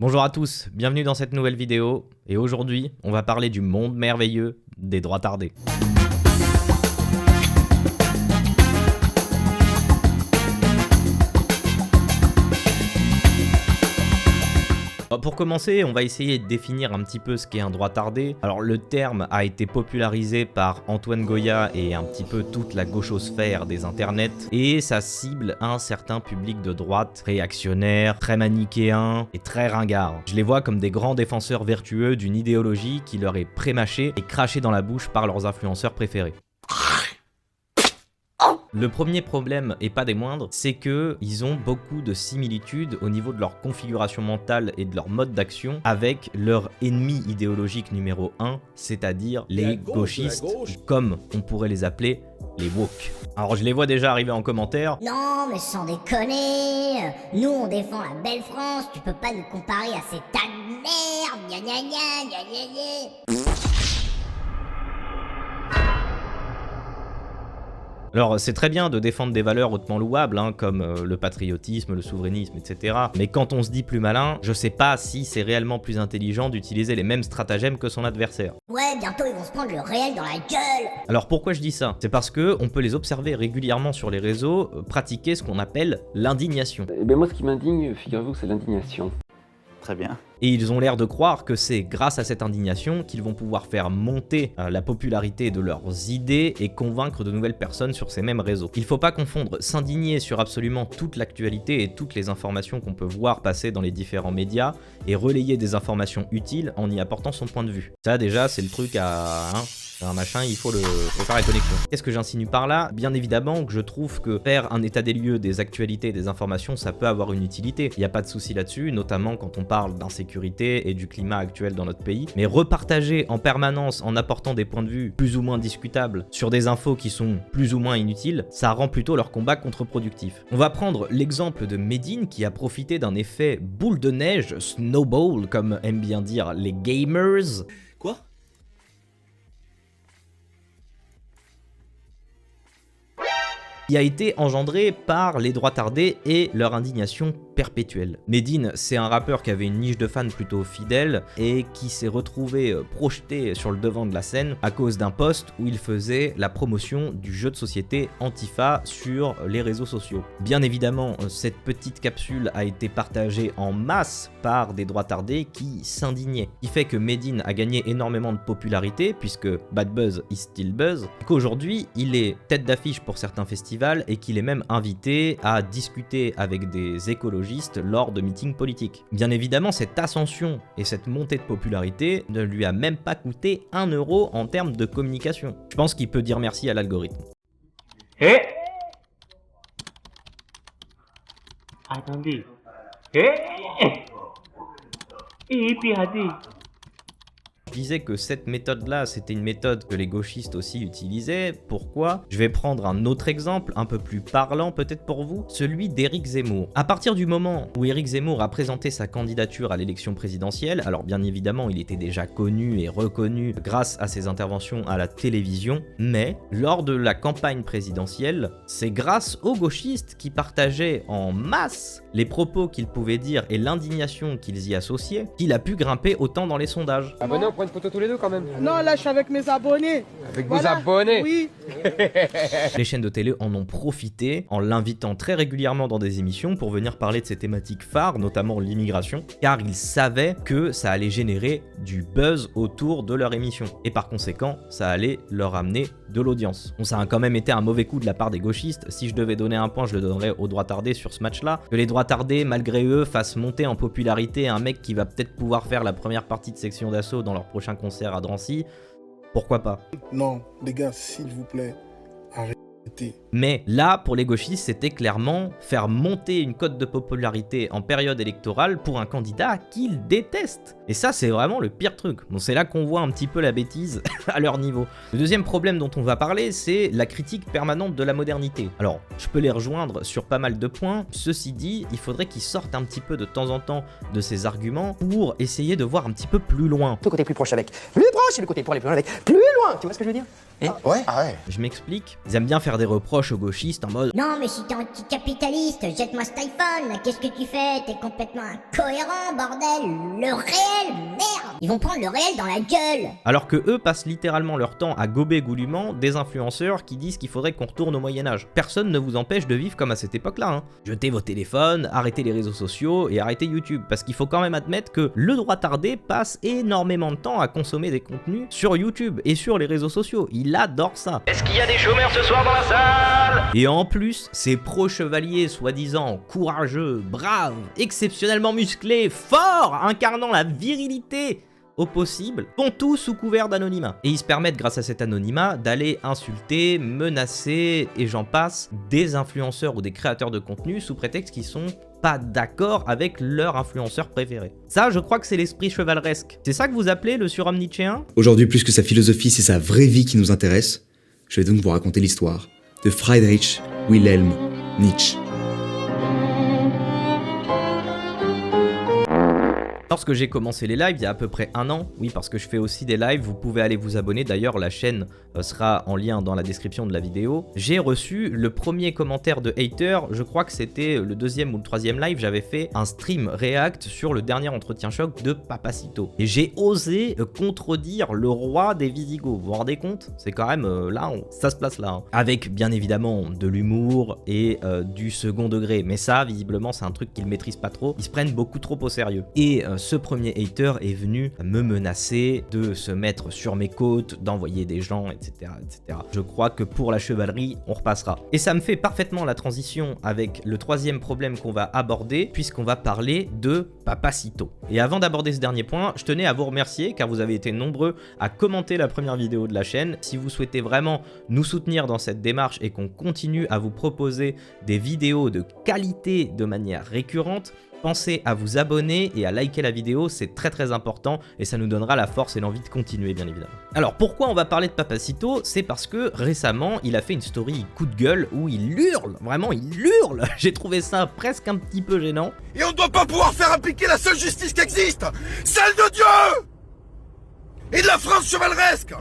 Bonjour à tous, bienvenue dans cette nouvelle vidéo, et aujourd'hui, on va parler du monde merveilleux des droits tardés. Pour commencer, on va essayer de définir un petit peu ce qu'est un droit tardé. Alors le terme a été popularisé par Antoine Goya et un petit peu toute la gauchosphère des internets, et ça cible un certain public de droite réactionnaire, très manichéen et très ringard. Je les vois comme des grands défenseurs vertueux d'une idéologie qui leur est prémâchée et crachée dans la bouche par leurs influenceurs préférés. Le premier problème, et pas des moindres, c'est que ils ont beaucoup de similitudes au niveau de leur configuration mentale et de leur mode d'action avec leur ennemi idéologique numéro 1, c'est-à-dire les gauchistes, ou comme on pourrait les appeler, les woke. Alors je les vois déjà arriver en commentaire. Non mais sans déconner, nous on défend la belle France, tu peux pas nous comparer à ces tas de merde, gna gna gna gna gna gna. Alors c'est très bien de défendre des valeurs hautement louables, comme le patriotisme, le souverainisme, etc. Mais quand on se dit plus malin, je sais pas si c'est réellement plus intelligent d'utiliser les mêmes stratagèmes que son adversaire. Ouais, bientôt ils vont se prendre le réel dans la gueule. Alors pourquoi je dis ça? C'est parce que on peut les observer régulièrement sur les réseaux pratiquer ce qu'on appelle l'indignation. Eh bien moi ce qui m'indigne, figurez-vous que c'est l'indignation. Très bien. Et ils ont l'air de croire que c'est grâce à cette indignation qu'ils vont pouvoir faire monter la popularité de leurs idées et convaincre de nouvelles personnes sur ces mêmes réseaux. Il faut pas confondre s'indigner sur absolument toute l'actualité et toutes les informations qu'on peut voir passer dans les différents médias et relayer des informations utiles en y apportant son point de vue. Ça déjà c'est le truc à... un machin, il faut faire la connexion. Qu'est-ce que j'insinue par là? Bien évidemment que je trouve que faire un état des lieux des actualités et des informations, ça peut avoir une utilité. Il n'y a pas de souci là-dessus, notamment quand on parle d'insécurité et du climat actuel dans notre pays. Mais repartager en permanence en apportant des points de vue plus ou moins discutables sur des infos qui sont plus ou moins inutiles, ça rend plutôt leur combat contre-productif. On va prendre l'exemple de Medine qui a profité d'un effet boule de neige, snowball comme aiment bien dire les gamers. Quoi? Qui a été engendré par les droits tardés et leur indignation perpétuelle. Medine, c'est un rappeur qui avait une niche de fans plutôt fidèle et qui s'est retrouvé projeté sur le devant de la scène à cause d'un post où il faisait la promotion du jeu de société Antifa sur les réseaux sociaux. Bien évidemment, cette petite capsule a été partagée en masse par des droits tardés qui s'indignaient. Ce qui fait que Medine a gagné énormément de popularité puisque Bad Buzz is still buzz, qu'aujourd'hui il est tête d'affiche pour certains festivals et qu'il est même invité à discuter avec des écologistes lors de meetings politiques. Bien évidemment, cette ascension et cette montée de popularité ne lui a même pas coûté 1 euro en termes de communication. Je pense qu'il peut dire merci à l'algorithme. Attendez. Hadi. Je disais que cette méthode-là, c'était une méthode que les gauchistes aussi utilisaient. Pourquoi? Je vais prendre un autre exemple, un peu plus parlant peut-être pour vous, celui d'Éric Zemmour. À partir du moment où Éric Zemmour a présenté sa candidature à l'élection présidentielle, alors bien évidemment il était déjà connu et reconnu grâce à ses interventions à la télévision, mais lors de la campagne présidentielle, c'est grâce aux gauchistes qui partageaient en masse les propos qu'ils pouvaient dire et l'indignation qu'ils y associaient, qu'il a pu grimper autant dans les sondages. Abonnés, on prend une photo tous les deux quand même. Non, là je suis avec mes abonnés. Avec Voilà. vos abonnés. Oui. Les chaînes de télé en ont profité en l'invitant très régulièrement dans des émissions pour venir parler de ces thématiques phares, notamment l'immigration, car ils savaient que ça allait générer du buzz autour de leur émission. Et par conséquent, ça allait leur amener de l'audience. Bon, ça a quand même été un mauvais coup de la part des gauchistes. Si je devais donner un point, je le donnerais aux droits tardés sur ce match-là. Que les droits tardés, malgré eux, fassent monter en popularité un mec qui va peut-être pouvoir faire la première partie de Section d'Assaut dans leur prochain concert à Drancy, pourquoi pas? Non, les gars, s'il vous plaît, arrêtez. Mais là, pour les gauchistes, c'était clairement faire monter une cote de popularité en période électorale pour un candidat qu'ils détestent. Et ça, c'est vraiment le pire truc. Bon, c'est là qu'on voit un petit peu la bêtise à leur niveau. Le deuxième problème dont on va parler, c'est la critique permanente de la modernité. Alors, je peux les rejoindre sur pas mal de points. Ceci dit, il faudrait qu'ils sortent un petit peu de temps en temps de ces arguments pour essayer de voir un petit peu plus loin. Le côté plus proche avec plus proche et le côté pour aller plus loin avec plus loin. Tu vois ce que je veux dire? Ouais. Ah ouais. Je m'explique. Ils aiment bien faire des reproches aux gauchistes en mode Non mais si t'es anticapitaliste, jette-moi cet iPhone, là qu'est-ce que tu fais? T'es complètement incohérent, bordel. Le réel, merde. Ils vont prendre le réel dans la gueule. alors que eux passent littéralement leur temps à gober goulûment des influenceurs qui disent qu'il faudrait qu'on retourne au Moyen-Âge. Personne ne vous empêche de vivre comme à cette époque-là, hein. Jetez vos téléphones, arrêtez les réseaux sociaux et arrêtez YouTube, parce qu'il faut quand même admettre que le droit tardé passe énormément de temps à consommer des contenus sur YouTube et sur les réseaux sociaux. Il adore ça. Est-ce qu'il y a des chômeurs ce soir dans la salle? Et en plus, ces pro-chevaliers soi-disant courageux, braves, exceptionnellement musclés, forts, incarnant la virilité au possible, font tout sous couvert d'anonymat. Et ils se permettent, grâce à cet anonymat, d'aller insulter, menacer, et j'en passe, des influenceurs ou des créateurs de contenu sous prétexte qu'ils sont pas d'accord avec leur influenceur préféré. Ça, je crois que c'est l'esprit chevaleresque. C'est ça que vous appelez le surhomme nietzschéen? Aujourd'hui, plus que sa philosophie, c'est sa vraie vie qui nous intéresse. Je vais donc vous raconter l'histoire de Friedrich Wilhelm Nietzsche. Lorsque j'ai commencé les lives, il y a à peu près 1 an, oui parce que je fais aussi des lives, vous pouvez aller vous abonner, d'ailleurs la chaîne sera en lien dans la description de la vidéo. J'ai reçu le premier commentaire de hater, je crois que c'était le 2e ou le 3e live, j'avais fait un stream react sur le dernier entretien choc de Papacito. Et j'ai osé contredire le roi des Visigoths, vous vous rendez compte? C'est quand même là, ça se place là. Hein. Avec bien évidemment de l'humour et du second degré, mais ça visiblement c'est un truc qu'ils maîtrisent pas trop, ils se prennent beaucoup trop au sérieux. Et ce premier hater est venu me menacer de se mettre sur mes côtes, d'envoyer des gens, etc., etc. Je crois que pour la chevalerie, on repassera. Et ça me fait parfaitement la transition avec le 3e problème qu'on va aborder, puisqu'on va parler de Papacito. Et avant d'aborder ce dernier point, je tenais à vous remercier, car vous avez été nombreux à commenter la première vidéo de la chaîne. Si vous souhaitez vraiment nous soutenir dans cette démarche et qu'on continue à vous proposer des vidéos de qualité de manière récurrente, pensez à vous abonner et à liker la vidéo, c'est très important et ça nous donnera la force et l'envie de continuer bien évidemment. Alors pourquoi on va parler de Papacito? C'est parce que récemment il a fait une story coup de gueule où il hurle, vraiment il hurle. J'ai trouvé ça presque un petit peu gênant. Et on ne doit pas pouvoir faire appliquer la seule justice qui existe, celle de Dieu et de la France chevaleresque.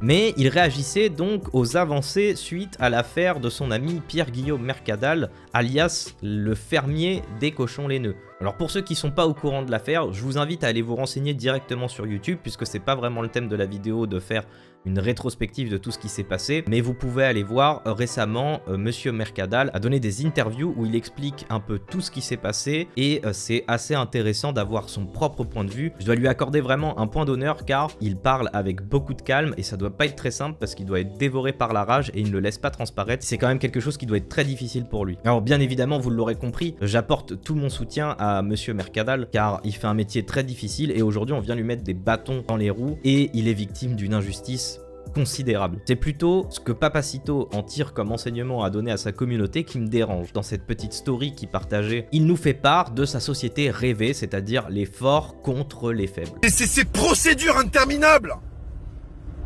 Mais il réagissait donc aux avancées suite à l'affaire de son ami Pierre-Guillaume Mercadal, alias le fermier des cochons laineux. Alors pour ceux qui sont pas au courant de l'affaire, je vous invite à aller vous renseigner directement sur YouTube, puisque c'est pas vraiment le thème de la vidéo de faire une rétrospective de tout ce qui s'est passé, mais vous pouvez aller voir récemment Monsieur Mercadal a donné des interviews où il explique un peu tout ce qui s'est passé et c'est assez intéressant d'avoir son propre point de vue. Je dois lui accorder vraiment un point d'honneur car il parle avec beaucoup de calme et ça doit pas être très simple parce qu'il doit être dévoré par la rage et il ne le laisse pas transparaître. C'est quand même quelque chose qui doit être très difficile pour lui. Alors bien évidemment, vous l'aurez compris, j'apporte tout mon soutien à Monsieur Mercadal car il fait un métier très difficile et aujourd'hui on vient lui mettre des bâtons dans les roues et il est victime d'une injustice considérable. C'est plutôt ce que Papacito en tire comme enseignement à donner à sa communauté qui me dérange. Dans cette petite story qu'il partageait, il nous fait part de sa société rêvée, c'est-à-dire les forts contre les faibles. Et c'est ces procédures interminables,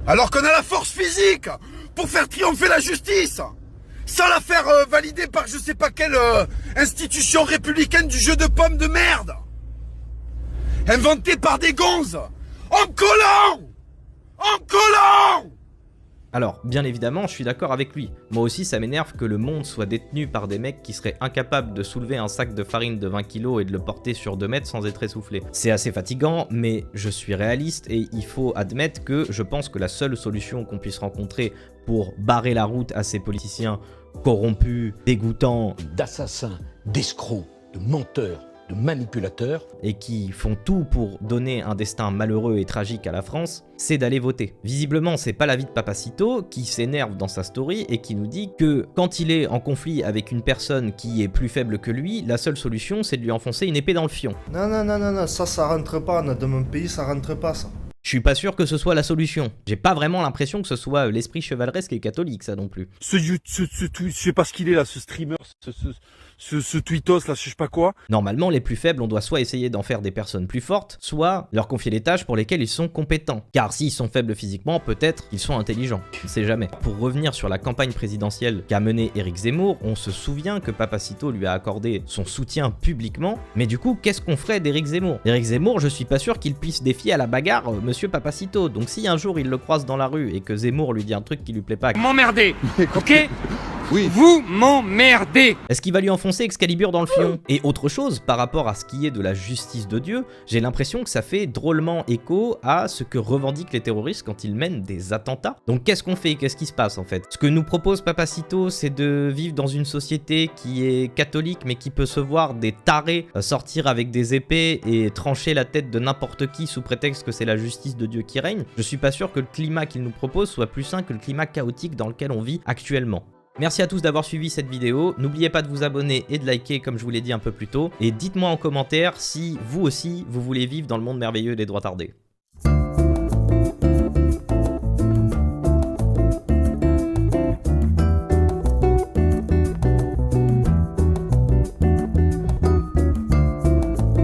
alors qu'on a la force physique pour faire triompher la justice, sans la faire valider par je sais pas quelle institution républicaine du jeu de pommes de merde, inventée par des gonzes, en collant. Alors, bien évidemment, je suis d'accord avec lui. Moi aussi, ça m'énerve que le monde soit détenu par des mecs qui seraient incapables de soulever un sac de farine de 20 kg et de le porter sur 2 mètres sans être essoufflé. C'est assez fatigant, mais je suis réaliste et il faut admettre que je pense que la seule solution qu'on puisse rencontrer pour barrer la route à ces politiciens corrompus, dégoûtants, d'assassins, d'escrocs, de menteurs, de manipulateurs et qui font tout pour donner un destin malheureux et tragique à la France, c'est d'aller voter. Visiblement, c'est pas l'avis de Papacito qui s'énerve dans sa story et qui nous dit que quand il est en conflit avec une personne qui est plus faible que lui, la seule solution c'est de lui enfoncer une épée dans le fion. Non, ça rentre pas, dans mon pays ça rentre pas ça. Je suis pas sûr que ce soit la solution. J'ai pas vraiment l'impression que ce soit l'esprit chevaleresque et catholique, ça non plus. Je sais pas ce qu'il est là, ce streamer, ce tweetos là, je sais pas quoi. Normalement, les plus faibles, on doit soit essayer d'en faire des personnes plus fortes, soit leur confier les tâches pour lesquelles ils sont compétents. Car s'ils sont faibles physiquement, peut-être qu'ils sont intelligents. On ne sait jamais. Pour revenir sur la campagne présidentielle qu'a menée Éric Zemmour, on se souvient que Papacito lui a accordé son soutien publiquement. Mais du coup, qu'est-ce qu'on ferait d'Éric Zemmour? Éric Zemmour, je suis pas sûr qu'il puisse défier à la bagarre Monsieur Papacito. Donc si un jour il le croise dans la rue et que Zemmour lui dit un truc qui lui plaît pas, M'emmerder, ok? Oui. Vous m'emmerdez. Est-ce qu'il va lui enfoncer Excalibur dans le fion? Et autre chose, par rapport à ce qui est de la justice de Dieu, j'ai l'impression que ça fait drôlement écho à ce que revendiquent les terroristes quand ils mènent des attentats. Donc qu'est-ce qu'on fait? Qu'est-ce qui se passe en fait? Ce que nous propose Papacito, c'est de vivre dans une société qui est catholique mais qui peut se voir des tarés sortir avec des épées et trancher la tête de n'importe qui sous prétexte que c'est la justice de Dieu qui règne. Je suis pas sûr que le climat qu'il nous propose soit plus sain que le climat chaotique dans lequel on vit actuellement. Merci à tous d'avoir suivi cette vidéo, n'oubliez pas de vous abonner et de liker comme je vous l'ai dit un peu plus tôt, et dites-moi en commentaire si vous aussi vous voulez vivre dans le monde merveilleux des droits tardés.